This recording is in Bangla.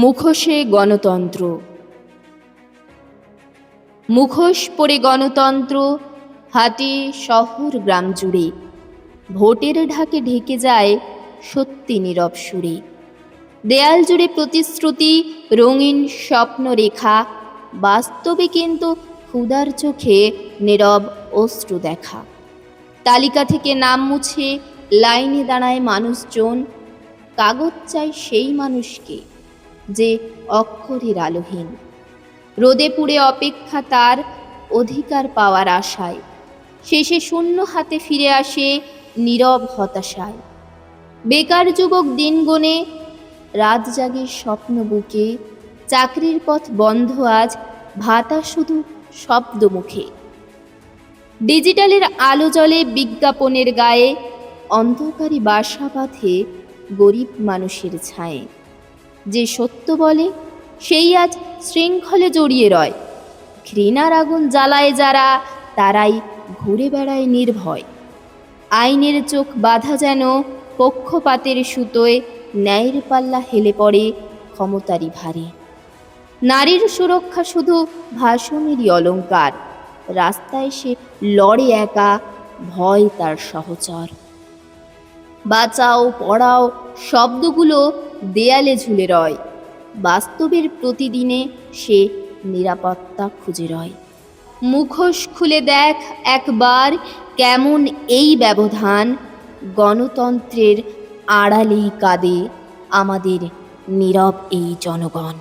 মুখোশে গণতন্ত্র। মুখোশ পরে গণতন্ত্র হাঁটে শহর গ্রাম জুড়ে, ভোটের ঢাকে ঢেকে যায় সত্যি নীরব সুরে। দেয়াল জুড়ে প্রতিশ্রুতি, রঙিন স্বপ্ন রেখা, বাস্তবে কিন্তু ক্ষুধার চোখে নীরব অশ্রু দেখা। তালিকা থেকে নাম মুছে লাইনে দাঁড়ায় মানুষজন, কাগজ চাই সেই মানুষকে যে অক্ষরের আলোহীন। রোদে পুড়ে অপেক্ষা তার অধিকার পাওয়ার আশায়, শেষে শূন্য হাতে ফিরে আসে নীরব হতাশায়। বেকার যুবক দিন গোনে, রাত জাগে স্বপ্ন বুকে, চাকরির পথ বন্ধ আজ, ভাতা শুধু শব্দ মুখে। ডিজিটালের আলো জ্বলে বিজ্ঞাপনের গায়ে, অন্ধকারে বাসা বাঁধে গরিব মানুষের ছায়ে। যে সত্য বলে সেই আজ শৃঙ্খলে জড়িয়ে রয়, ঘৃণার আগুন জ্বালায় যারা তারাই ঘুরে বেড়ায় নির্ভয়। আইনের চোখ বাঁধা যেন পক্ষপাতের সুতোয়, ন্যায়ের পাল্লা হেলে পড়ে ক্ষমতারই ভারে। নারীর সুরক্ষা শুধু ভাষণেরই অলংকার, রাস্তায় সে লড়ে একা, ভয় তার সহচর। বাঁচাও পড়াও শব্দগুলো দেয়ালে ঝুলে রয়, বাস্তবের প্রতিদিনে সে নিরাপত্তা খুঁজে রয়। মুখোশ খুলে দেখ একবার কেমন এই ব্যবধান, গণতন্ত্রের আড়ালেই কাঁদে আমাদের নীরব এই জনগণ।